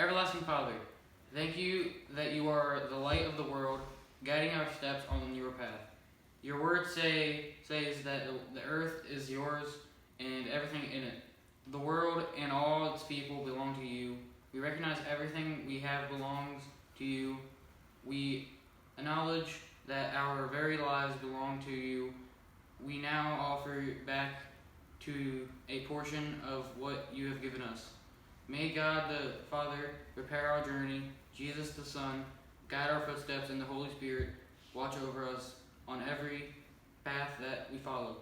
Everlasting Father, thank you that you are the light of the world, guiding our steps on your path. Your word says that the earth is yours and everything in it. The world and all its people belong to you. We recognize everything we have belongs to you. We acknowledge that our very lives belong to you. We now offer back to a portion of what you have given us. May God the Father prepare our journey, Jesus the Son, guide our footsteps, and the Holy Spirit watch over us on every path that we follow.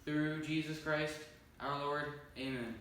Through Jesus Christ, our Lord, amen.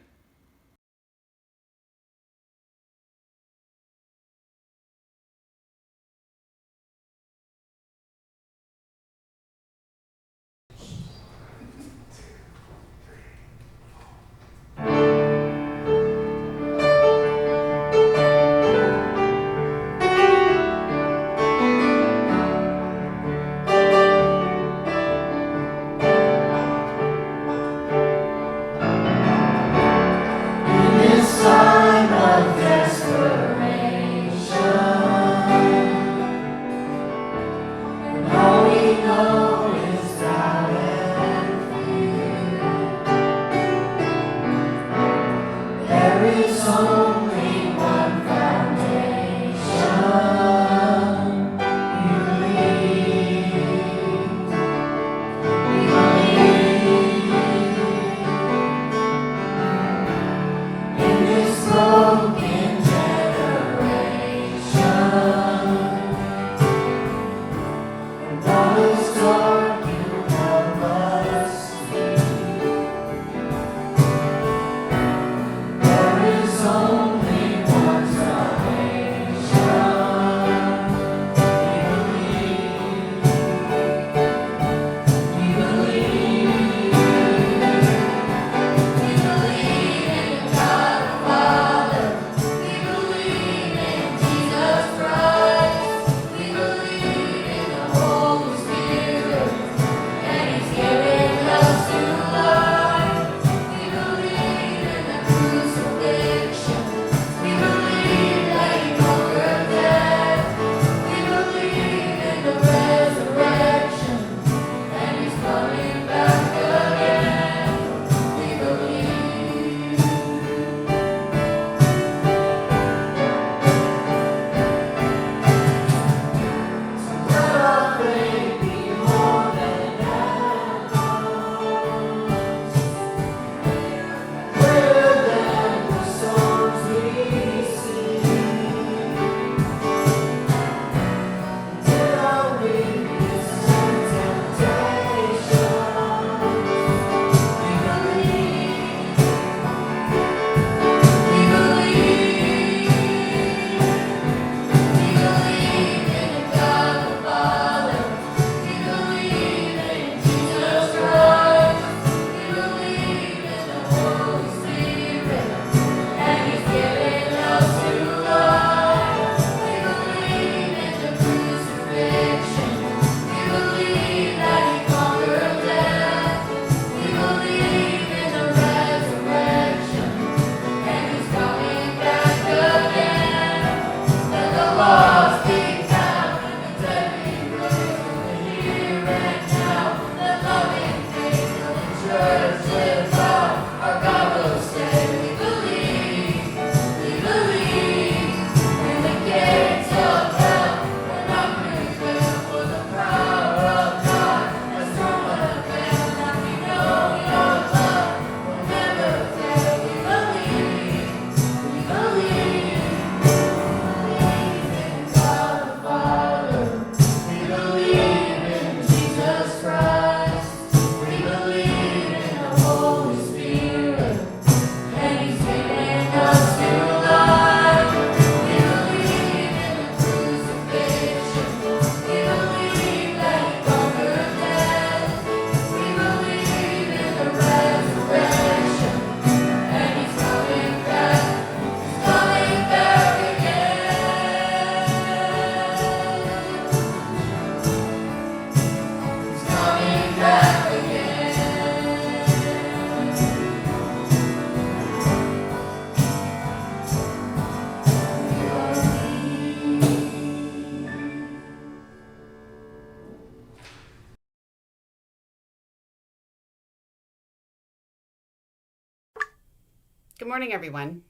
Good morning, everyone.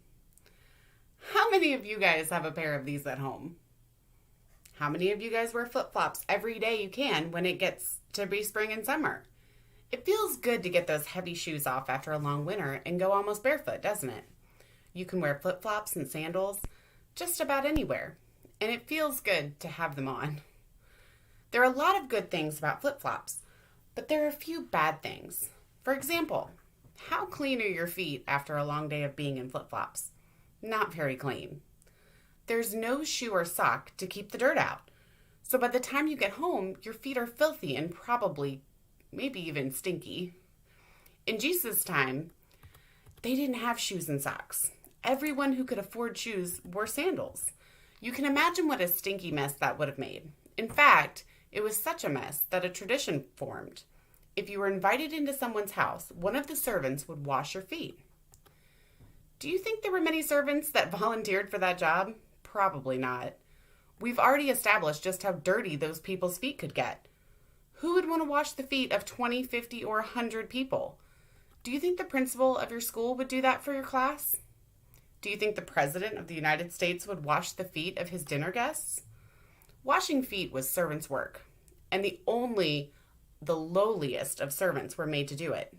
How many of you guys have a pair of these at home? How many of you guys wear flip-flops every day you can when it gets to be spring and summer? It feels good to get those heavy shoes off after a long winter and go almost barefoot, doesn't it? You can wear flip-flops and sandals just about anywhere, and it feels good to have them on. There are a lot of good things about flip-flops, but there are a few bad things. For example, how clean are your feet after a long day of being in flip-flops? Not very clean. There's no shoe or sock to keep the dirt out. So by the time you get home, your feet are filthy and probably, maybe even stinky. In Jesus' time, they didn't have shoes and socks. Everyone who could afford shoes wore sandals. You can imagine what a stinky mess that would have made. In fact, it was such a mess that a tradition formed. If you were invited into someone's house, one of the servants would wash your feet. Do you think there were many servants that volunteered for that job? Probably not. We've already established just how dirty those people's feet could get. Who would want to wash the feet of 20, 50, or 100 people? Do you think the principal of your school would do that for your class? Do you think the President of the United States would wash the feet of his dinner guests? Washing feet was servants' work, and the lowliest of servants were made to do it.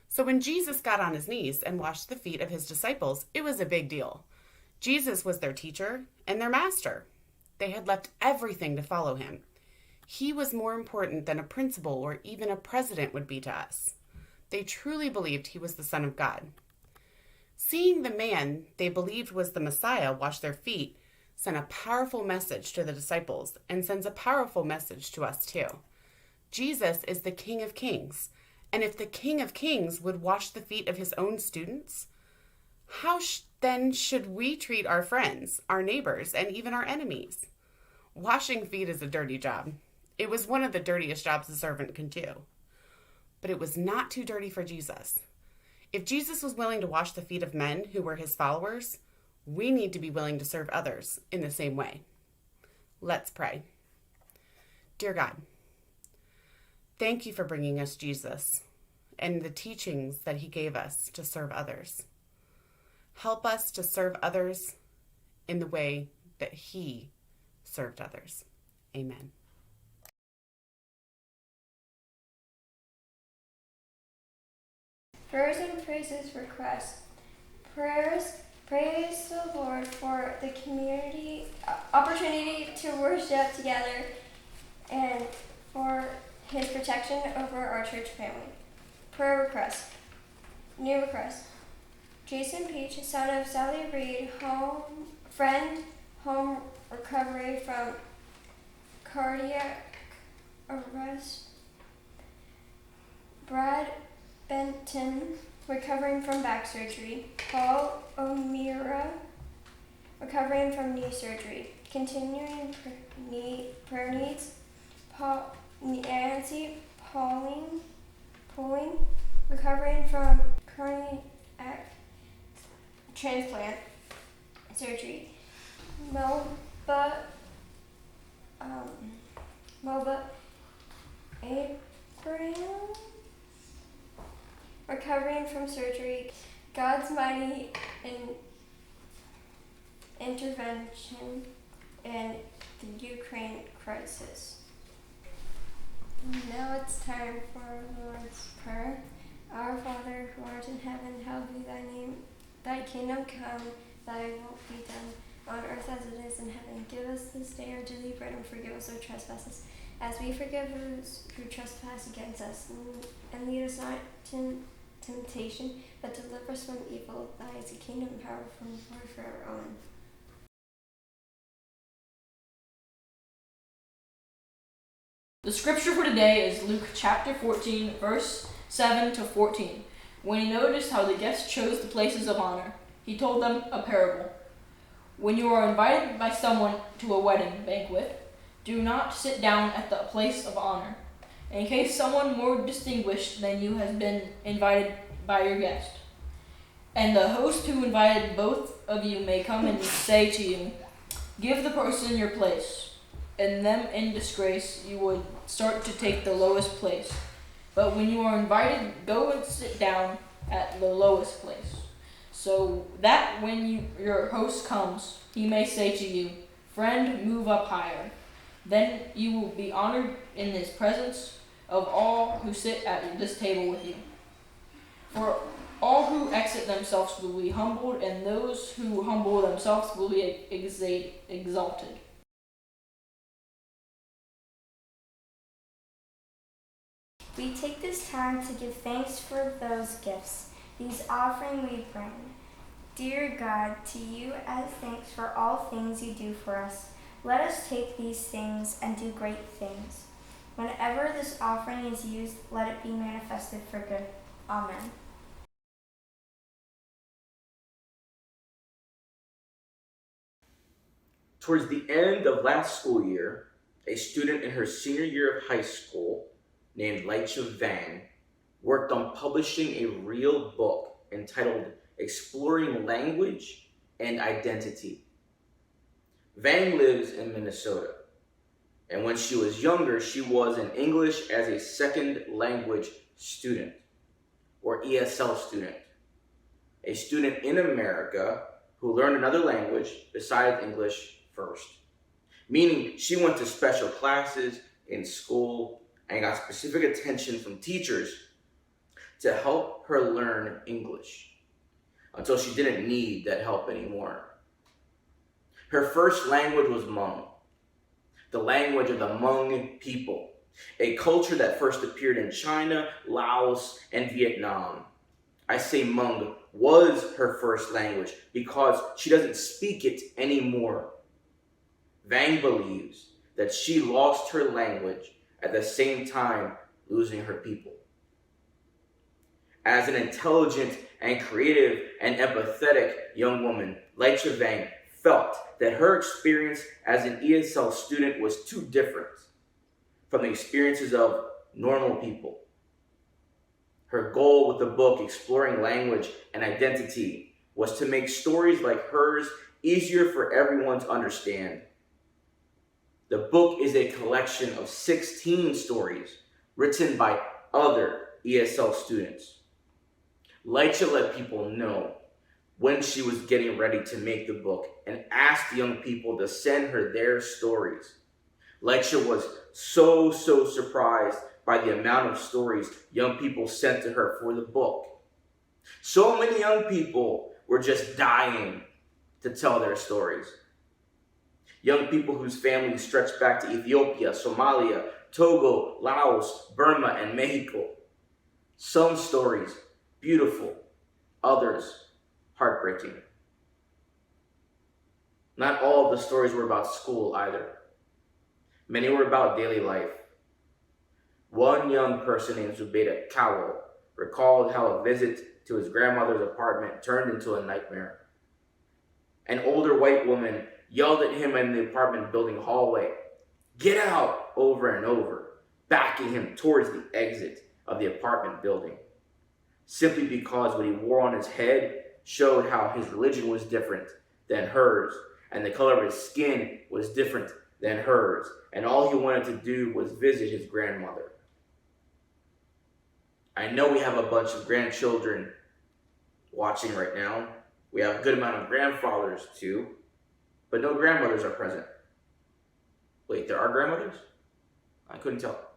So when Jesus got on his knees and washed the feet of his disciples, it was a big deal. Jesus was their teacher and their master. They had left everything to follow him. He was more important than a principal or even a president would be to us. They truly believed he was the Son of God. Seeing the man they believed was the Messiah wash their feet sent a powerful message to the disciples and sends a powerful message to us too. Jesus is the King of Kings, and if the King of Kings would wash the feet of his own students, how then should we treat our friends, our neighbors, and even our enemies? Washing feet is a dirty job. It was one of the dirtiest jobs a servant could do. But it was not too dirty for Jesus. If Jesus was willing to wash the feet of men who were his followers, we need to be willing to serve others in the same way. Let's pray. Dear God, thank you for bringing us Jesus and the teachings that he gave us to serve others. Help us to serve others in the way that he served others. Amen. Prayers and praises request. Praise the Lord for the community opportunity to worship together and for his protection over our church family. Prayer request. New request. Jason Peach, son of Sally Reed, home recovery from cardiac arrest. Brad Benton, recovering from back surgery. Paul O'Meara, recovering from knee surgery. Continuing prayer needs. Nancy Pauling, recovering from cardiac transplant surgery. Melba Abraham, recovering from surgery. God's mighty intervention in the Ukraine crisis. Now it's time for the Lord's Prayer. Our Father, who art in heaven, hallowed be thy name. Thy kingdom come, thy will be done, on earth as it is in heaven. Give us this day our daily bread, and forgive us our trespasses, as we forgive those who trespass against us. And lead us not to temptation, but deliver us from evil. Thy is the kingdom and power forever. Amen. The scripture for today is Luke chapter 14, verse 7 to 14. When he noticed how the guests chose the places of honor, he told them a parable. When you are invited by someone to a wedding banquet, do not sit down at the place of honor, in case someone more distinguished than you has been invited by your guest. And the host who invited both of you may come and say to you, "Give the person your place." And them in disgrace, you would start to take the lowest place. But when you are invited, go and sit down at the lowest place, so that when your host comes, he may say to you, "Friend, move up higher." Then you will be honored in his presence of all who sit at this table with you. For all who exalt themselves will be humbled, and those who humble themselves will be exalted. We take this time to give thanks for those gifts, these offerings we bring. Dear God, to you as thanks for all things you do for us. Let us take these things and do great things. Whenever this offering is used, let it be manifested for good. Amen. Towards the end of last school year, a student in her senior year of high school named Leicha Vang worked on publishing a real book entitled Exploring Language and Identity. Vang lives in Minnesota, and when she was younger, she was an English as a second language student, or ESL student, a student in America who learned another language besides English first, meaning she went to special classes in school and got specific attention from teachers to help her learn English until she didn't need that help anymore. Her first language was Hmong, the language of the Hmong people, a culture that first appeared in China, Laos, and Vietnam. I say Hmong was her first language because she doesn't speak it anymore. Vang believes that she lost her language at the same time losing her people. As an intelligent and creative and empathetic young woman, Leicha Vang felt that her experience as an ESL student was too different from the experiences of normal people. Her goal with the book, Exploring Language and Identity, was to make stories like hers easier for everyone to understand. The book is a collection of 16 stories written by other ESL students. Leicha let people know when she was getting ready to make the book and asked young people to send her their stories. Leicha was so surprised by the amount of stories young people sent to her for the book. So many young people were just dying to tell their stories. Young people whose families stretched back to Ethiopia, Somalia, Togo, Laos, Burma, and Mexico. Some stories beautiful, others heartbreaking. Not all of the stories were about school either. Many were about daily life. One young person named Zubaydah Cowell recalled how a visit to his grandmother's apartment turned into a nightmare. An older white woman yelled at him in the apartment building hallway, "Get out!" over and over, backing him towards the exit of the apartment building, simply because what he wore on his head showed how his religion was different than hers, and the color of his skin was different than hers, and all he wanted to do was visit his grandmother. I know we have a bunch of grandchildren watching right now. We have a good amount of grandfathers too, but no grandmothers are present. Wait, there are grandmothers? I couldn't tell.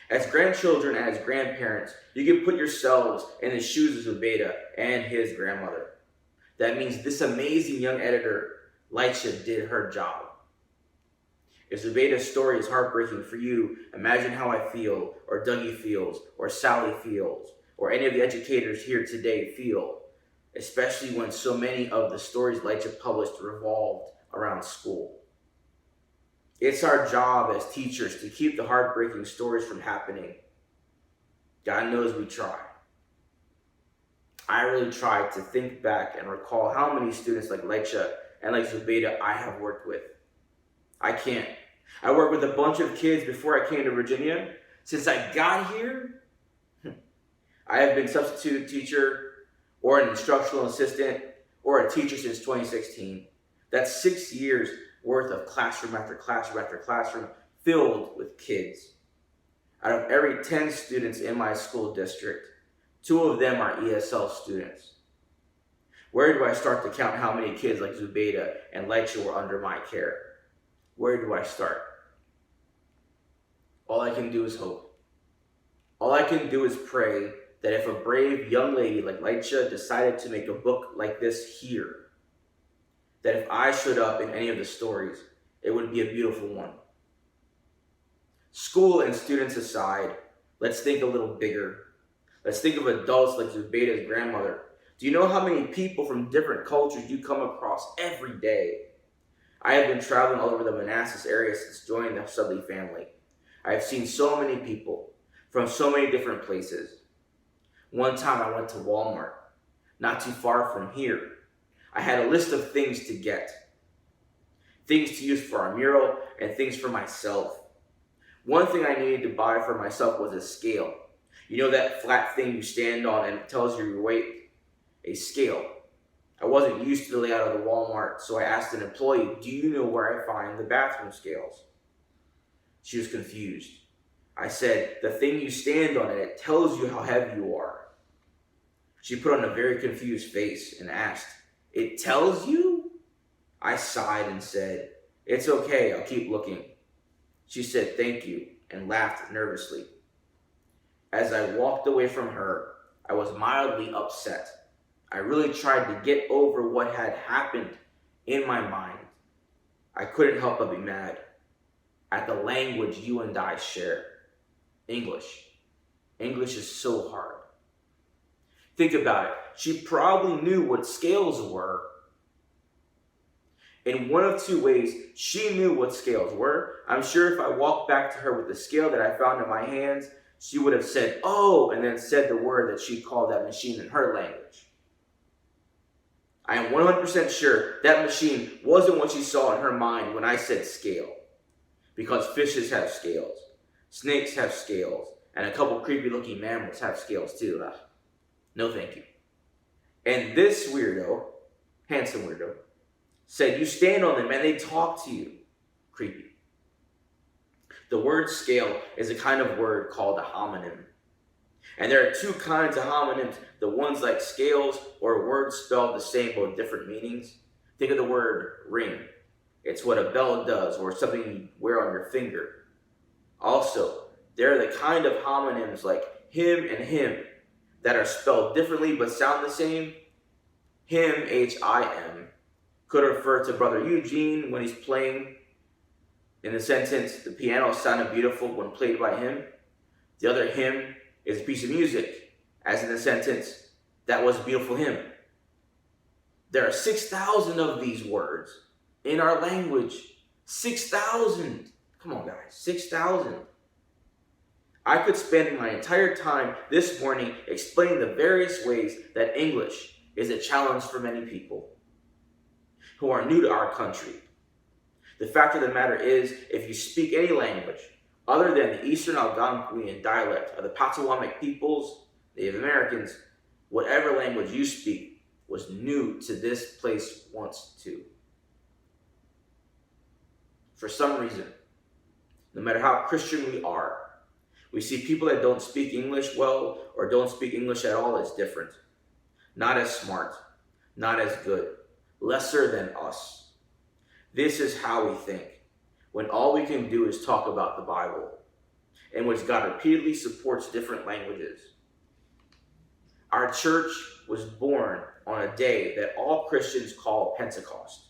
As grandchildren and as grandparents, you can put yourselves in the shoes of Zubaydah and his grandmother. That means this amazing young editor, Leicha, did her job. If Zubaydah's story is heartbreaking for you, imagine how I feel, or Dougie feels, or Sally feels, or any of the educators here today feel, especially when so many of the stories Leicha published revolved around school. It's our job as teachers to keep the heartbreaking stories from happening. God knows we try. I really try to think back and recall how many students like Leicha and like Zubaydah I have worked with. I can't. I worked with a bunch of kids before I came to Virginia. Since I got here, I have been substitute teacher or an instructional assistant or a teacher since 2016. That's 6 years worth of classroom after classroom after classroom filled with kids. Out of every 10 students in my school district, 2 of them are ESL students. Where do I start to count how many kids like Zubaydah and Leitcha were under my care? Where do I start? All I can do is hope. All I can do is pray that if a brave young lady like Leitcha decided to make a book like this here, that if I showed up in any of the stories, it would be a beautiful one. School and students aside, let's think a little bigger. Let's think of adults like Zubaydah's grandmother. Do you know how many people from different cultures you come across every day? I have been traveling all over the Manassas area since joining the Sudley family. I have seen so many people from so many different places. One time I went to Walmart, not too far from here. I had a list of things to get. Things to use for our mural and things for myself. One thing I needed to buy for myself was a scale. You know that flat thing you stand on and it tells you your weight? A scale. I wasn't used to the layout of the Walmart, so I asked an employee, do you know where I find the bathroom scales? She was confused. I said, the thing you stand on and it tells you how heavy you are. She put on a very confused face and asked, it tells you? I sighed and said, it's okay, I'll keep looking. She said thank you and laughed nervously. As I walked away from her, I was mildly upset. I really tried to get over what had happened in my mind. I couldn't help but be mad at the language you and I share. English. English is so hard. Think about it. She probably knew what scales were. In one of two ways, she knew what scales were. I'm sure if I walked back to her with the scale that I found in my hands, she would have said, oh, and then said the word that she called that machine in her language. I am 100% sure that machine wasn't what she saw in her mind when I said scale. Because fishes have scales, snakes have scales, and a couple creepy looking mammals have scales too. No thank you. And this weirdo, handsome weirdo, said you stand on them and they talk to you. Creepy. The word scale is a kind of word called a homonym. And there are two kinds of homonyms, the ones like scales or words spelled the same but with different meanings. Think of the word ring. It's what a bell does or something you wear on your finger. Also, there are the kind of homonyms like him and him that are spelled differently but sound the same. Him, H-I-M, could refer to Brother Eugene when he's playing. In the sentence, the piano sounded beautiful when played by him. The other hymn is a piece of music, as in the sentence, that was a beautiful hymn. There are 6,000 of these words in our language. 6,000. Come on, guys, 6,000. I could spend my entire time this morning explaining the various ways that English is a challenge for many people who are new to our country. The fact of the matter is, if you speak any language other than the Eastern Algonquian dialect of the Potawatomi peoples, Native Americans, whatever language you speak was new to this place once too. For some reason, no matter how Christian we are, we see people that don't speak English well or don't speak English at all as different. Not as smart, not as good, lesser than us. This is how we think, when all we can do is talk about the Bible, in which God repeatedly supports different languages. Our church was born on a day that all Christians call Pentecost,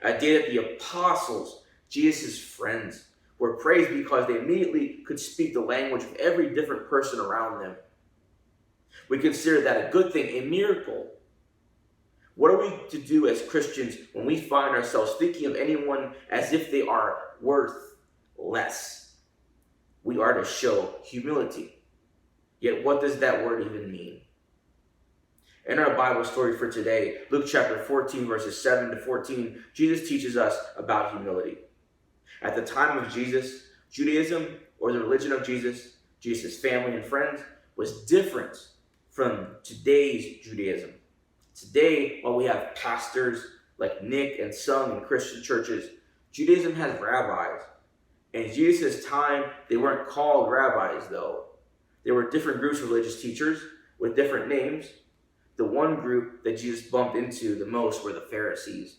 a day that the apostles, Jesus' friends, were praised because they immediately could speak the language of every different person around them. We consider that a good thing, a miracle. What are we to do as Christians when we find ourselves thinking of anyone as if they are worth less? We are to show humility. Yet what does that word even mean? In our Bible story for today, Luke chapter 14, verses 7 to 14, Jesus teaches us about humility. At the time of Jesus, Judaism, or the religion of Jesus, Jesus' family and friends, was different from today's Judaism. Today, while we have pastors like Nick and Sung in Christian churches, Judaism has rabbis. In Jesus' time, they weren't called rabbis, though. There were different groups of religious teachers with different names. the one group that Jesus bumped into the most were the Pharisees.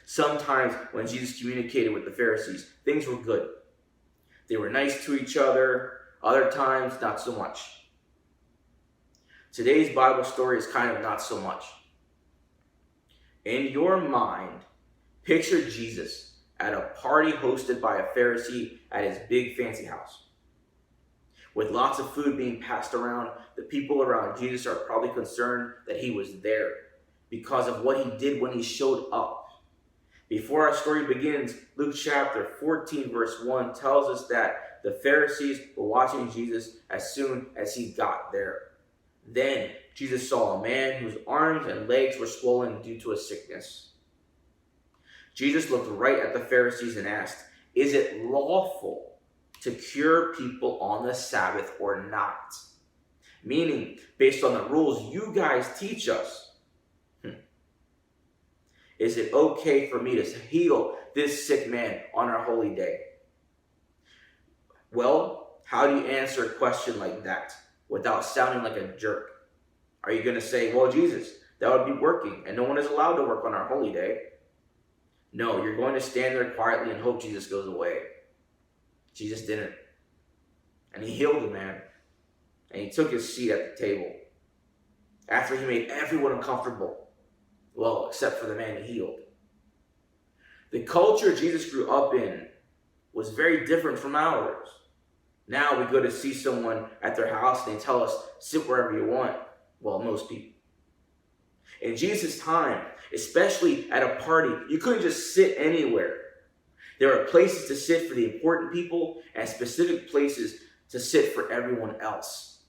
Sometimes when Jesus communicated with the Pharisees, things were good. They were nice to each other. Other times, not so much. Today's Bible story is kind of not so much. In your mind, picture Jesus at a party hosted by a Pharisee at his big fancy house. With lots of food being passed around, the people around Jesus are probably concerned that he was there because of what he did when he showed up. Before our story begins, Luke chapter 14 verse 1 tells us that the Pharisees were watching Jesus as soon as he got there. Then Jesus saw a man whose arms and legs were swollen due to a sickness. Jesus looked right at the Pharisees and asked, "Is it lawful to cure people on the Sabbath or not?" Meaning, based on the rules you guys teach us, is it okay for me to heal this sick man on our holy day? Well, how do you answer a question like that without sounding like a jerk? Are you going to say, "Well, Jesus, that would be working, and no one is allowed to work on our holy day"? No, you're going to stand there quietly and hope Jesus goes away. Jesus didn't. And he healed the man. And he took his seat at the table. After he made everyone uncomfortable. Well, except for the man he healed. The culture Jesus grew up in was very different from ours. Now we go to see someone at their house and they tell us, "Sit wherever you want." Well, most people. In Jesus' time, especially at a party, you couldn't just sit anywhere. There are places to sit for the important people and specific places to sit for everyone else.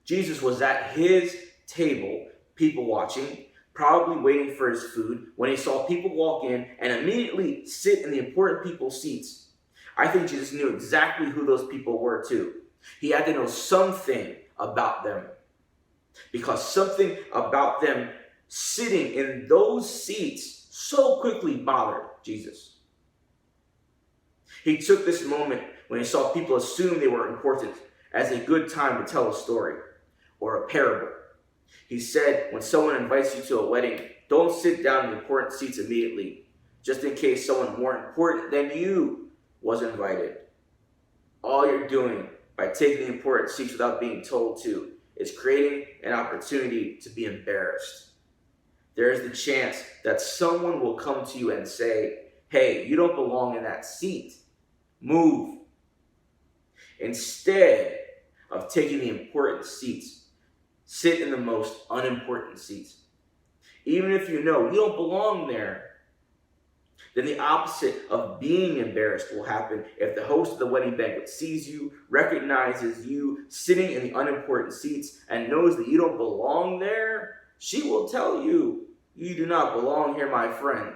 Jesus was at his table, people watching, probably waiting for his food, when he saw people walk in and immediately sit in the important people's seats. I think Jesus knew exactly who those people were too. He had to know something about them, because something about them sitting in those seats so quickly bothered Jesus. He took this moment when he saw people assume they were important as a good time to tell a story or a parable. He said, when someone invites you to a wedding, don't sit down in the important seats immediately, just in case someone more important than you was invited. All you're doing by taking the important seats without being told to is creating an opportunity to be embarrassed. There is the chance that someone will come to you and say, "Hey, you don't belong in that seat. Move." Instead of taking the important seats, sit in the most unimportant seats. Even if you know you don't belong there, then the opposite of being embarrassed will happen if the host of the wedding banquet sees you, recognizes you sitting in the unimportant seats, and knows that you don't belong there. She will tell you, "You do not belong here, my friend.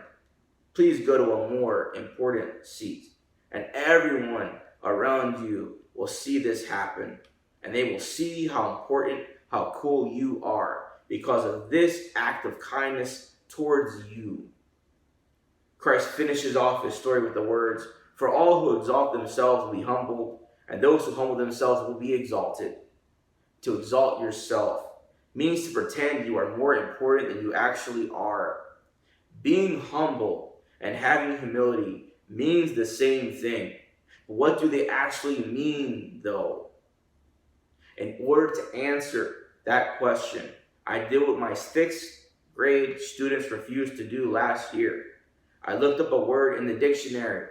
Please go to a more important seat." And everyone around you will see this happen, and they will see how important, how cool you are because of this act of kindness towards you. Christ finishes off his story with the words, "For all who exalt themselves will be humbled, and those who humble themselves will be exalted." To exalt yourself means to pretend you are more important than you actually are. Being humble and having humility means the same thing. What do they actually mean, though? In order to answer that question, I did what my 6th grade students refused to do last year. I looked up a word in the dictionary.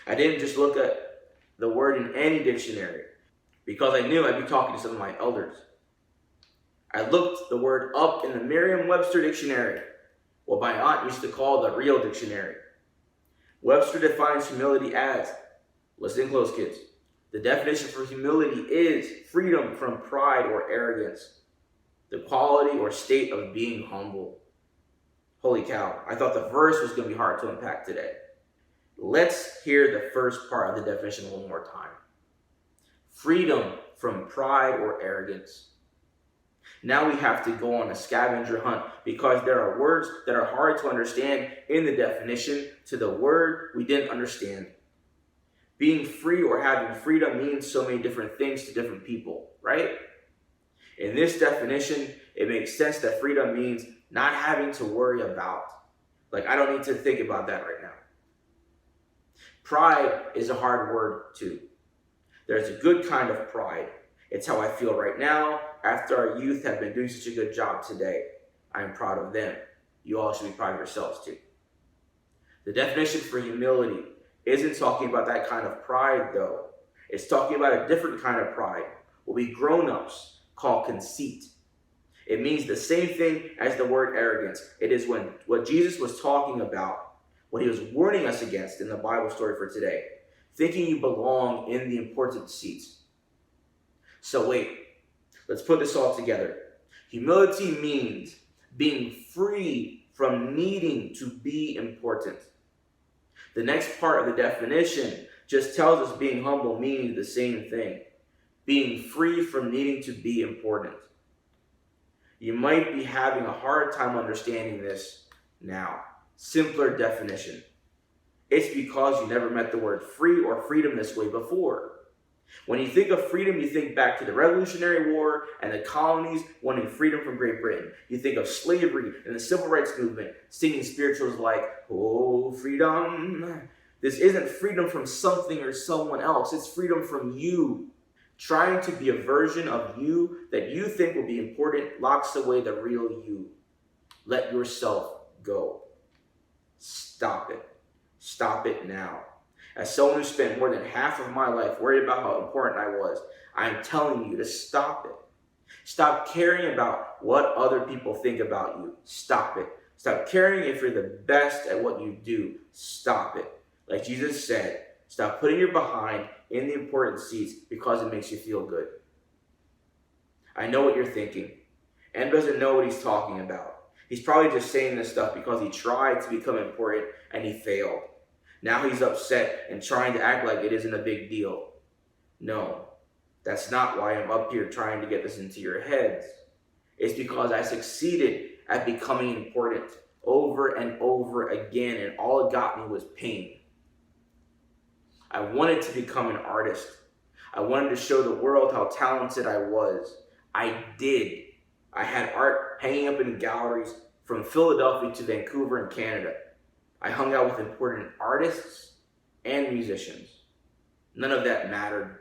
I didn't just look at the word in any dictionary, because I knew I'd be talking to some of my elders. I looked the word up in the Merriam-Webster dictionary, what my aunt used to call the real dictionary. Webster defines humility as, listen close kids, the definition for humility is freedom from pride or arrogance, the quality or state of being humble. Holy cow, I thought the verse was going to be hard to unpack today. Let's hear the first part of the definition one more time. Freedom from pride or arrogance. Now we have to go on a scavenger hunt because there are words that are hard to understand in the definition to the word we didn't understand. Being free or having freedom means so many different things to different people, right? In this definition, it makes sense that freedom means not having to worry about. Like, I don't need to think about that right now. Pride is a hard word too. There's a good kind of pride. It's how I feel right now after our youth have been doing such a good job today. I'm proud of them. You all should be proud of yourselves too. The definition for humility isn't talking about that kind of pride though. It's talking about a different kind of pride, what we grown-ups call conceit. It means the same thing as the word arrogance. It is what Jesus was talking about, what he was warning us against in the Bible story for today. Thinking you belong in the important seats. So wait, let's put this all together. Humility means being free from needing to be important. The next part of the definition just tells us being humble means the same thing. Being free from needing to be important. You might be having a hard time understanding this now. Simpler definition. It's because you never met the word free or freedom this way before. When you think of freedom, you think back to the Revolutionary War and the colonies wanting freedom from Great Britain. You think of slavery and the Civil Rights Movement, singing spirituals like, "Oh, freedom." This isn't freedom from something or someone else. It's freedom from you. Trying to be a version of you that you think will be important locks away the real you. Let yourself go. Stop it. Stop it now. As someone who spent more than half of my life worried about how important I was, I'm telling you to stop it. Stop caring about what other people think about you. Stop it. Stop caring if you're the best at what you do. Stop it. Like Jesus said, stop putting your behind in the important seats because it makes you feel good. I know what you're thinking. Em doesn't know what he's talking about. He's probably just saying this stuff because he tried to become important and he failed. Now he's upset and trying to act like it isn't a big deal. No, that's not why I'm up here trying to get this into your heads. It's because I succeeded at becoming important over and over again, and all it got me was pain. I wanted to become an artist. I wanted to show the world how talented I was. I did. I had art hanging up in galleries from Philadelphia to Vancouver in Canada. I hung out with important artists and musicians. None of that mattered.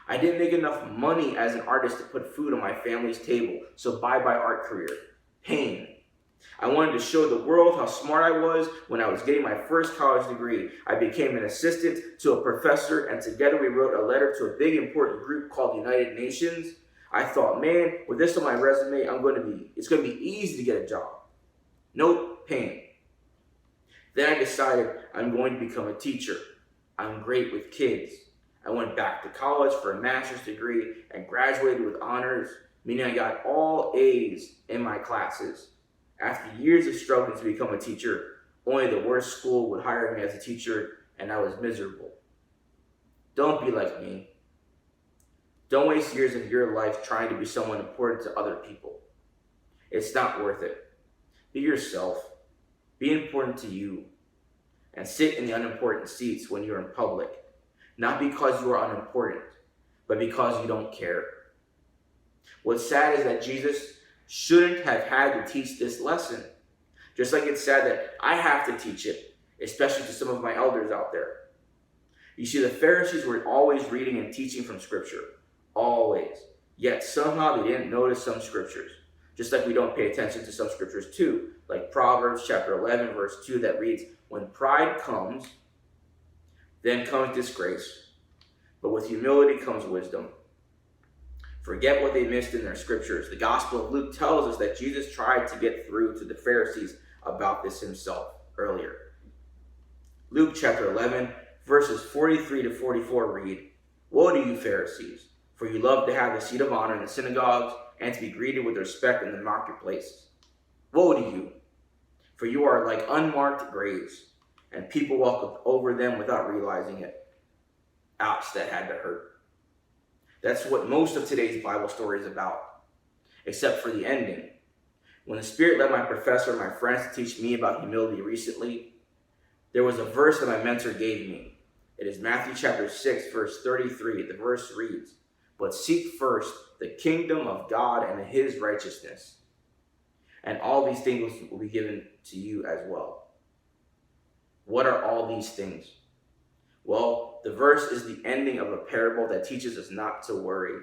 I didn't make enough money as an artist to put food on my family's table, so bye-bye art career. Pain. I wanted to show the world how smart I was when I was getting my first college degree. I became an assistant to a professor, and together we wrote a letter to a big important group called the United Nations. I thought, man, with this on my resume, it's going to be easy to get a job. Nope, pain. Then I decided I'm going to become a teacher. I'm great with kids. I went back to college for a master's degree and graduated with honors, meaning I got all A's in my classes. After years of struggling to become a teacher, only the worst school would hire me as a teacher, and I was miserable. Don't be like me. Don't waste years of your life trying to be someone important to other people. It's not worth it. Be yourself. Be important to you. And sit in the unimportant seats when you're in public. Not because you are unimportant, but because you don't care. What's sad is that Jesus shouldn't have had to teach this lesson. Just like it's sad that I have to teach it, especially to some of my elders out there. You see, the Pharisees were always reading and teaching from Scripture. Always. Yet somehow they didn't notice some Scriptures. Just like we don't pay attention to some Scriptures too. Like Proverbs chapter 11 verse 2 that reads, "When pride comes, then comes disgrace. But with humility comes wisdom." Forget what they missed in their scriptures. The Gospel of Luke tells us that Jesus tried to get through to the Pharisees about this himself earlier. Luke chapter 11, verses 43 to 44 read, "Woe to you, Pharisees, for you love to have the seat of honor in the synagogues and to be greeted with respect in the marketplaces. Woe to you, for you are like unmarked graves, and people walk over them without realizing it." Ouch, that had to hurt. That's what most of today's Bible story is about, except for the ending. When the Spirit led my professor and my friends to teach me about humility recently, there was a verse that my mentor gave me. It is Matthew chapter 6, verse 33. The verse reads, but seek first the kingdom of God and his righteousness, and all these things will be given to you as well. What are all these things? Well, the verse is the ending of a parable that teaches us not to worry,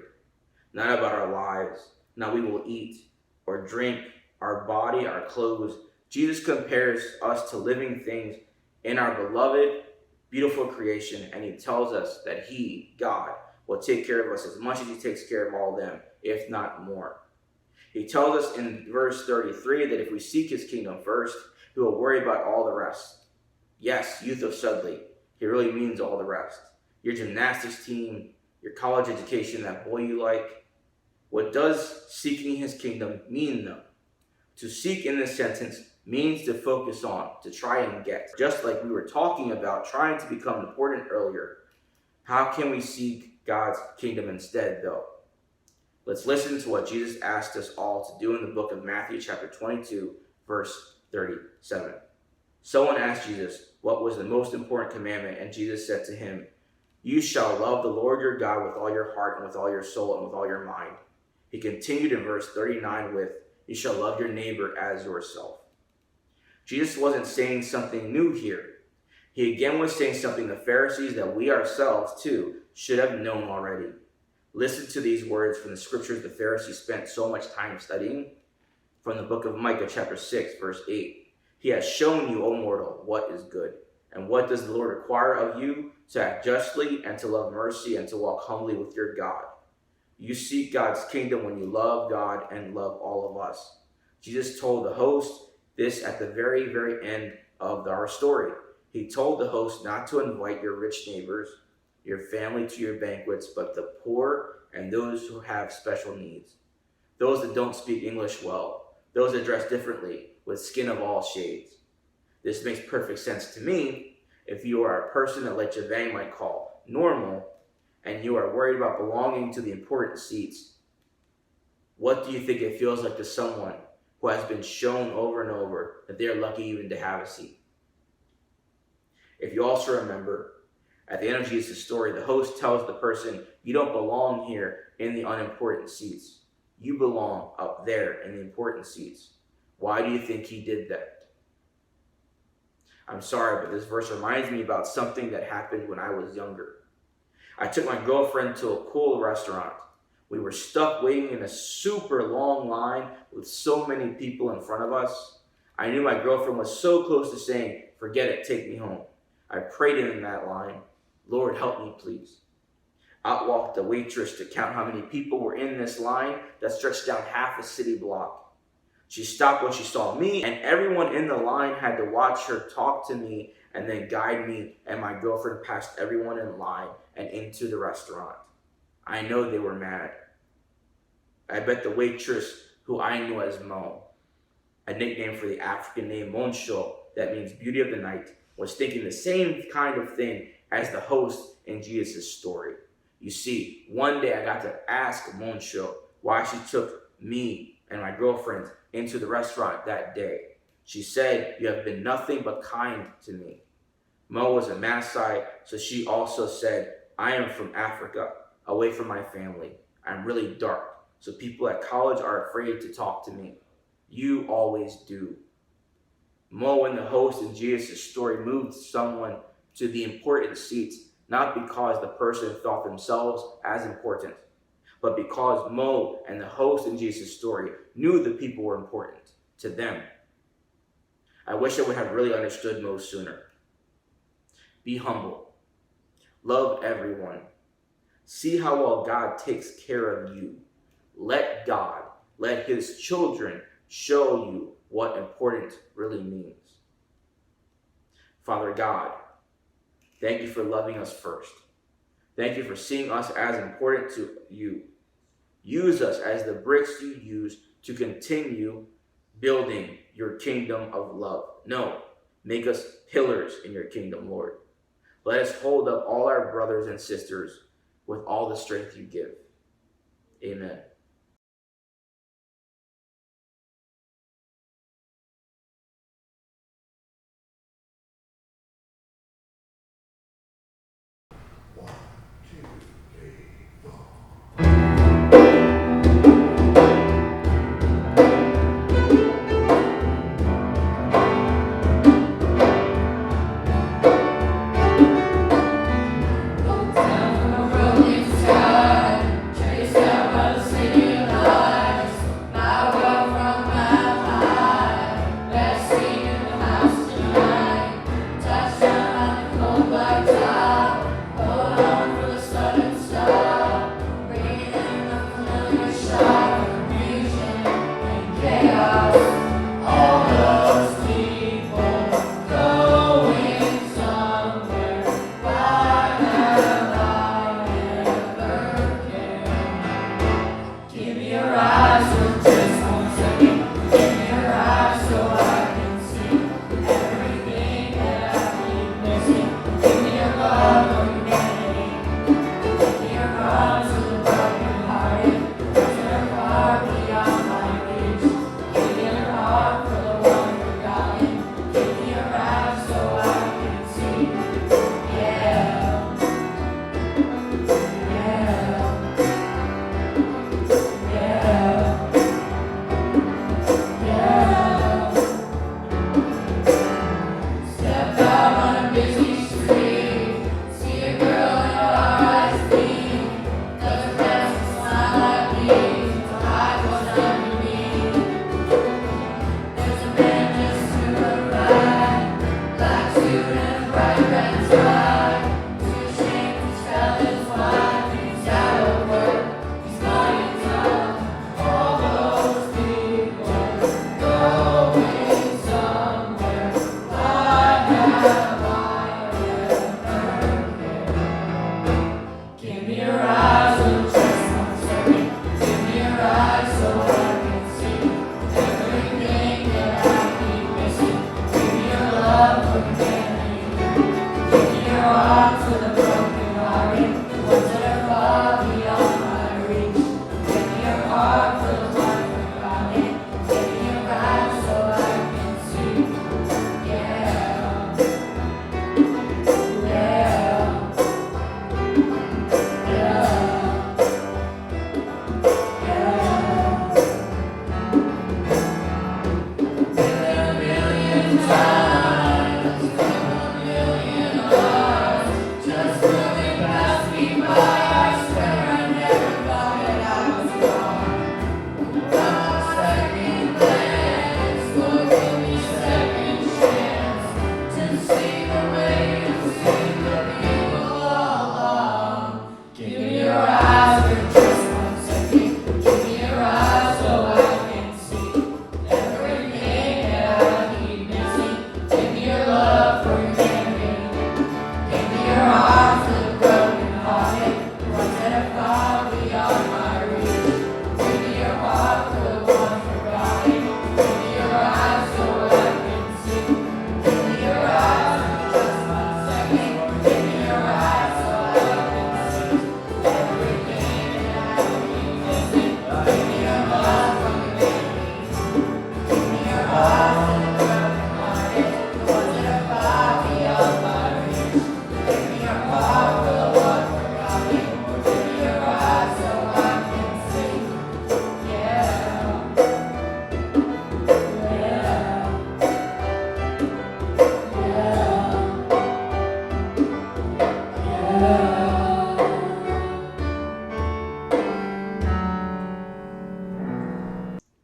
not about our lives, not we will eat or drink, our body, our clothes. Jesus compares us to living things in our beloved, beautiful creation, and he tells us that he, God, will take care of us as much as he takes care of all of them, if not more. He tells us in verse 33 that if we seek his kingdom first, he will worry about all the rest. Yes, youth of Sudley, he really means all the rest. Your gymnastics team, your college education, that boy you like. What does seeking his kingdom mean, though? To seek in this sentence means to focus on, to try and get. Just like we were talking about trying to become important earlier, how can we seek God's kingdom instead, though? Let's listen to what Jesus asked us all to do in the book of Matthew chapter 22, verse 37. Someone asked Jesus, what was the most important commandment? And Jesus said to him, you shall love the Lord your God with all your heart and with all your soul and with all your mind. He continued in verse 39 with, you shall love your neighbor as yourself. Jesus wasn't saying something new here. He again was saying something the Pharisees that we ourselves too should have known already. Listen to these words from the scriptures the Pharisees spent so much time studying. From the book of Micah chapter 6 verse 8. He has shown you, O mortal, what is good. And what does the Lord require of you? To act justly and to love mercy and to walk humbly with your God. You seek God's kingdom when you love God and love all of us. Jesus told the host this at the very, very end of our story. He told the host not to invite your rich neighbors, your family to your banquets, but the poor and those who have special needs. Those that don't speak English well, those that dress differently, with skin of all shades. This makes perfect sense to me if you are a person that like Javang might call normal, and you are worried about belonging to the important seats. What do you think it feels like to someone who has been shown over and over that they are lucky even to have a seat? If you also remember, at the end of Jesus' story, the host tells the person, you don't belong here in the unimportant seats. You belong up there in the important seats. Why do you think he did that? I'm sorry, but this verse reminds me about something that happened when I was younger. I took my girlfriend to a cool restaurant. We were stuck waiting in a super long line with so many people in front of us. I knew my girlfriend was so close to saying, forget it, take me home. I prayed in that line, Lord, help me, please. Out walked the waitress to count how many people were in this line that stretched down half a city block. She stopped when she saw me, and everyone in the line had to watch her talk to me and then guide me and my girlfriend past everyone in line and into the restaurant. I know they were mad. I bet the waitress, who I knew as Mo, a nickname for the African name Monsho, that means beauty of the night, was thinking the same kind of thing as the host in Jesus' story. You see, one day I got to ask Monsho why she took me and my girlfriend into the restaurant that day. She said, you have been nothing but kind to me. Mo was a Maasai, so she also said, I am from Africa, away from my family. I'm really dark, so people at college are afraid to talk to me. You always do. Mo and the host in Jesus' story moved someone to the important seats, not because the person thought themselves as important, but because Mo and the host in Jesus' story knew the people were important to them. I wish I would have really understood Mo sooner. Be humble. Love everyone. See how well God takes care of you. Let God, let his children show you what important really means. Father God, thank you for loving us first. Thank you for seeing us as important to you. Use us as the bricks you use to continue building your kingdom of love. No, make us pillars in your kingdom, Lord. Let us hold up all our brothers and sisters with all the strength you give. Amen. One, two, three, four.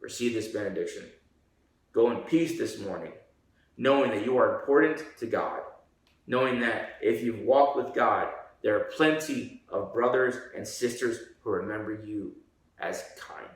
Receive this benediction. Go in peace this morning, knowing that you are important to God, knowing that if you've walked with God, there are plenty of brothers and sisters who remember you as kind.